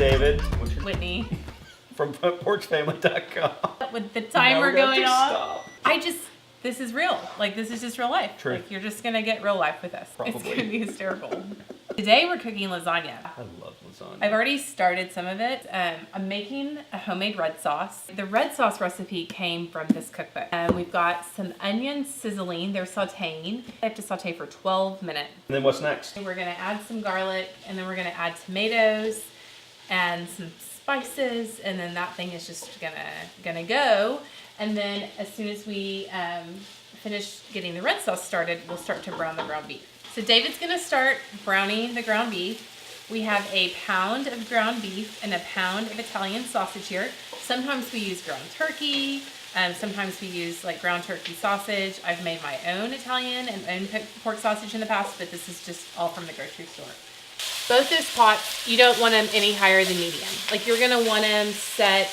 David. Whitney. From porchfamily.com. With the timer going off. Stop. This is real. Like, this is just real life. True. Like, you're just gonna get real life with us. Probably. It's gonna be hysterical. Today we're cooking lasagna. I love lasagna. I've already started some of it. I'm making a homemade red sauce. The red sauce recipe came from this cookbook. We've got some onions sizzling. They're sauteing. I have to saute for 12 minutes. And then what's next? We're gonna add some garlic, and then we're gonna add tomatoes and some spices, and then that thing is just gonna go. And then as soon as we finish getting the red sauce started, we'll start to brown the ground beef. So David's gonna start browning the ground beef. We have a pound of ground beef and a pound of Italian sausage here. Sometimes we use ground turkey. Sometimes we use like ground turkey sausage. I've made my own Italian and own pork sausage in the past, but this is just all from the grocery store. Both those pots, you don't want them any higher than medium. Like, you're gonna want them set,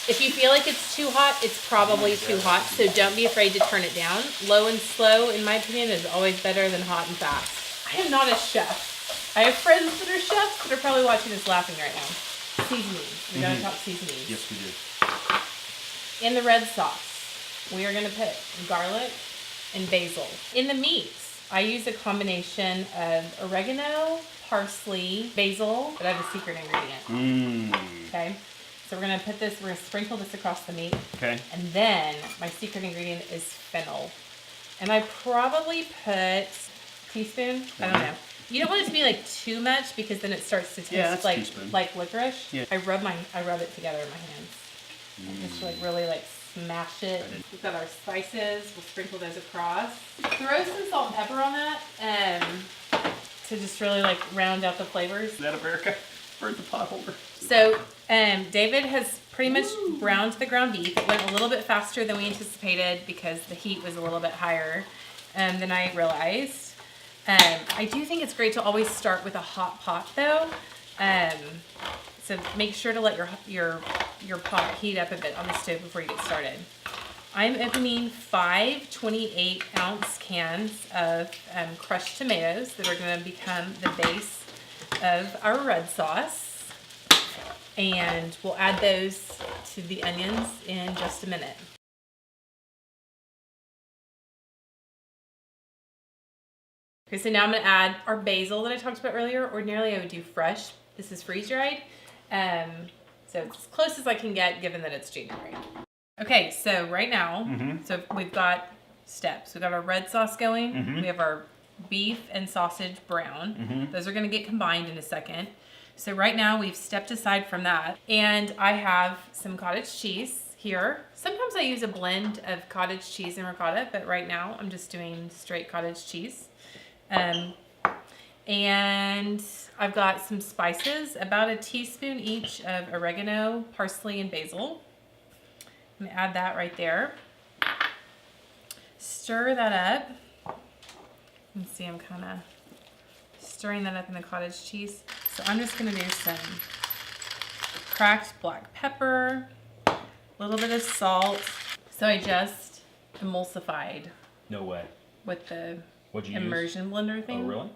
if you feel like it's too hot, it's probably too hot, so don't be afraid to turn it down. Low and slow, in my opinion, is always better than hot and fast. I am not a chef. I have friends that are chefs that are probably watching this laughing right now. Seasonings. We gotta talk seasonings. Yes, we do. In the red sauce, we are gonna put garlic and basil. In the meats, I use a combination of oregano, parsley, basil, but I have a secret ingredient. Okay, so we're gonna put this, we're gonna sprinkle this across the meat. Okay. And then my secret ingredient is fennel. And I probably put a teaspoon, I don't know. You don't want it to be like too much because then it starts to taste like licorice. Yeah. I rub it together in my hands. Just like really like smash it. We've got our spices, we'll sprinkle those across. Throw some salt and pepper on that. To just really like round out the flavors. Is that America? Where's the pot holder? So David has pretty much browned the ground beef. It went a little bit faster than we anticipated because the heat was a little bit higher than I realized. I do think it's great to always start with a hot pot though. So make sure to let your pot heat up a bit on the stove before you get started. I'm opening 5 28-ounce cans of crushed tomatoes that are going to become the base of our red sauce. And we'll add those to the onions in just a minute. Okay, so now I'm going to add our basil that I talked about earlier. Ordinarily I would do fresh. This is freeze-dried. So it's as close as I can get given that it's January. Okay, so right now, so we've got steps. We've got our red sauce going. We have our beef and sausage brown. Those are gonna get combined in a second. So right now we've stepped aside from that. And I have some cottage cheese here. Sometimes I use a blend of cottage cheese and ricotta, but right now I'm just doing straight cottage cheese. And I've got some spices, about a teaspoon each of oregano, parsley, and basil. I'm gonna add that right there. Stir that up. You can see I'm kind of stirring that up in the cottage cheese. So I'm just gonna do some cracked black pepper, a little bit of salt. So I just emulsified. No way. With the What'd you immersion blender thing. Oh, really?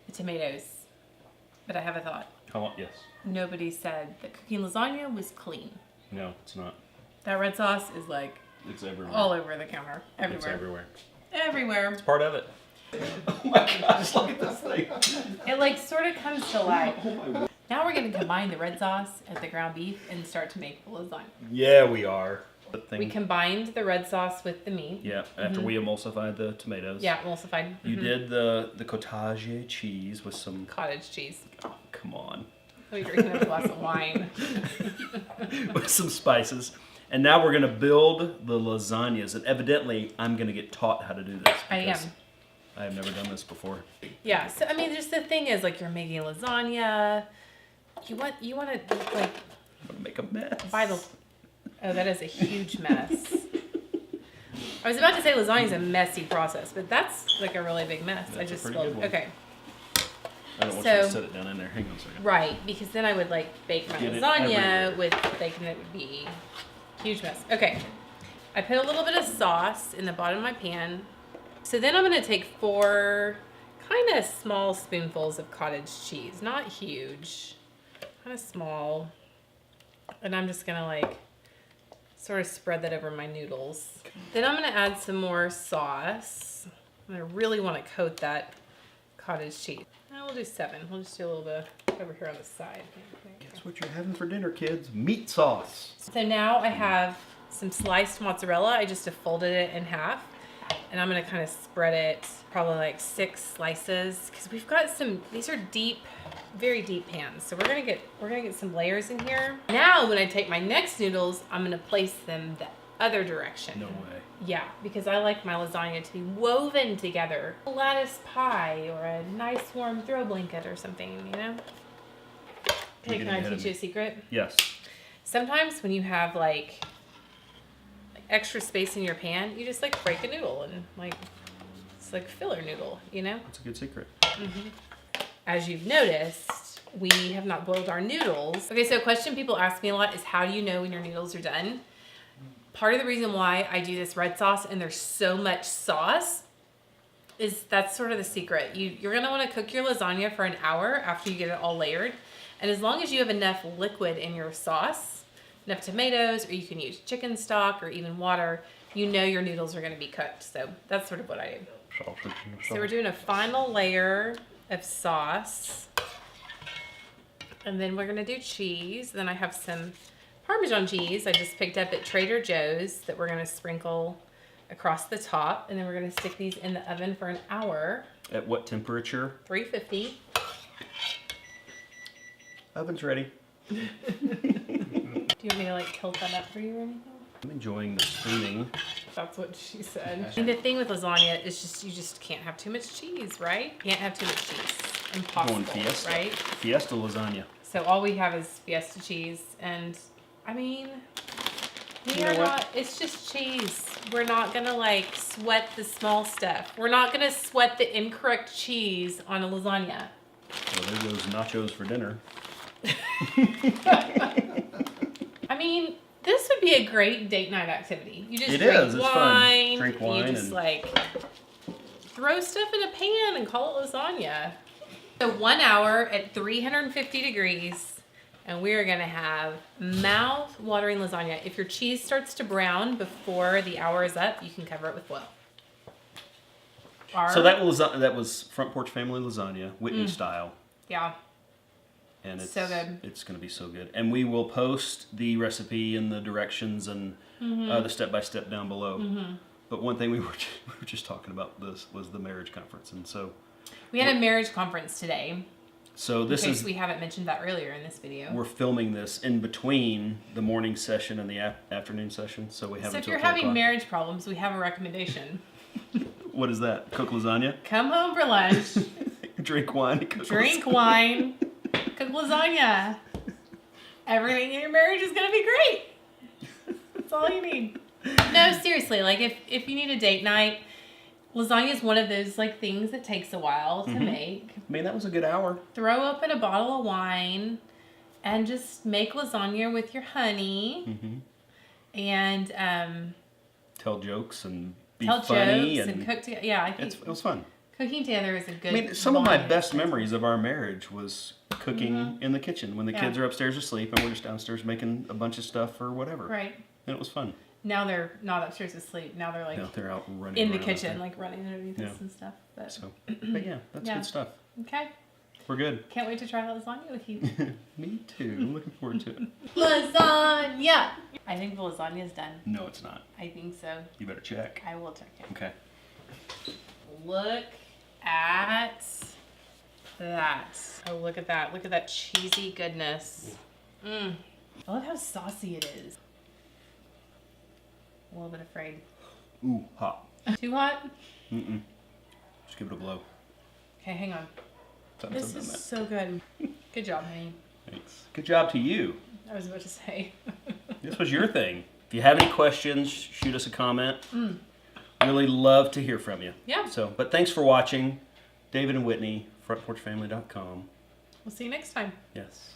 The tomatoes. But I have a thought. Yes. Nobody said that cooking lasagna was clean. No, it's not. That red sauce is like It's everywhere. all over the counter. Everywhere. It's everywhere. Everywhere. It's part of it. Oh my gosh, look at this thing. It like sort of comes to life. Oh my God. Now we're going to combine the red sauce and the ground beef and start to make the lasagna. Yeah, we are. We combined the red sauce with the meat. Yeah, after we emulsified the tomatoes. Yeah, emulsified. You did the cottage cheese with some cottage cheese. Oh, come on. We drinking a glass of wine. With some spices. And now we're going to build the lasagnas. And evidently, I'm going to get taught how to do this. I am. I have never done this before. Yeah, so I mean, just the thing is, like, you're making lasagna. You want to, like... I'm going to make a mess. Oh, that is a huge mess. I was about to say lasagna is a messy process, but that's like a really big mess. That's I just a pretty good one. Okay. I don't want you to set it down in there. Hang on a second. Right, because then I would like bake my lasagna with bacon. It would be a huge mess. Okay. I put a little bit of sauce in the bottom of my pan. So then I'm going to take 4 kind of small spoonfuls of cottage cheese. Not huge. kind of small. And I'm just gonna like sort of spread that over my noodles. Then I'm gonna add some more sauce. I really want to coat that cottage cheese. Now we'll do 7. We'll just do a little bit over here on the side. Guess what you're having for dinner, kids? Meat sauce. So now I have some sliced mozzarella. I just folded it in half. And I'm gonna kind of spread it, probably like 6 slices, because we've got some, these are deep, very deep pans. So we're gonna get some layers in here. Now when I take my next noodles, I'm gonna place them the other direction. No way. Yeah, because I like my lasagna to be woven together. A lattice pie or a nice warm throw blanket or something, you know? Hey, can I teach you a secret? Yes. Sometimes when you have like extra space in your pan, you just like break a noodle and like it's like filler noodle, you know? That's a good secret. As you've noticed, we have not boiled our noodles. Okay, so a question people ask me a lot is how do you know when your noodles are done? Part of the reason why I do this red sauce and there's so much sauce is that's sort of the secret. You're gonna wanna cook your lasagna for an hour after you get it all layered. And as long as you have enough liquid in your sauce, enough tomatoes, or you can use chicken stock or even water, you know your noodles are gonna be cooked. So that's sort of what I do. So we're doing a final layer of sauce. And then we're gonna do cheese. Then I have some Parmesan cheese I just picked up at Trader Joe's that we're gonna sprinkle across the top. And then we're gonna stick these in the oven for an hour. At what temperature? 350. Oven's ready. Do you want me to like tilt that up for you or anything? I'm enjoying the spooning. That's what she said. And the thing with lasagna is just you just can't have too much cheese, right? Can't have too much cheese. Impossible, Going Fiesta. right? Fiesta lasagna. So all we have is Fiesta cheese, and I mean, You know what? it's just cheese. We're not gonna like sweat the small stuff. We're not gonna sweat the incorrect cheese on a lasagna. Well, there goes nachos for dinner. I mean, this would be a great date night activity. You just It drink is, it's fun. wine. Drink wine You just and- like throw stuff in a pan and call it lasagna. So 1 hour at 350 degrees, and we're gonna have mouth-watering lasagna. If your cheese starts to brown before the hour is up, you can cover it with foil. So that was Front Porch Family Lasagna, Whitney style. Yeah. And it's So good. It's going to be so good. And we will post the recipe and the directions and the step-by-step down below. But one thing we were just talking about this was the marriage conference. And so We had a marriage conference today. So this in case is we haven't mentioned that earlier in this video. we're filming this in between the morning session and the afternoon session, so we have. So if until you're 10 having o'clock. marriage problems, we have a recommendation. What is that? Cook lasagna, Come home for lunch, drink wine, and cook drink lasagna. wine, cook lasagna. Everything in your marriage is gonna be great. That's all you need. No, seriously, like if you need a date night, lasagna is one of those like things that takes a while to make. I mean, that was a good hour. Throw open a bottle of wine and just make lasagna with your honey and Tell jokes and be tell funny jokes and cook together. Yeah, I think it was fun. cooking together is a good. I mean, some of my bonding best experience. memories of our marriage was cooking in the kitchen when the Yeah. kids are upstairs asleep and we're just downstairs making a bunch of stuff or whatever. Right. And it was fun. Now they're not upstairs asleep. Now they're like Now they're out running in the around kitchen, out there. like running underneath us Yeah. and stuff. But So, but yeah, that's Yeah. good stuff. okay, We're good. can't wait to try lasagna with you. Me too. I'm looking forward to it. Lasagna. I think the lasagna is done. No, it's not. I think so. You better check. I will check it. Okay. Look at that. Oh, look at that. Look at that cheesy goodness. I love how saucy it is. A little bit afraid. Ooh, hot. Too hot? Mm-mm. Just give it a blow. Okay, hang on. Something, This something is so good. Good job, honey. Thanks. Good job to you. I was about to say. This was your thing. If you have any questions, shoot us a comment. Really love to hear from you. Yeah. So, but thanks for watching. David and Whitney, frontporchfamily.com. We'll see you next time. Yes.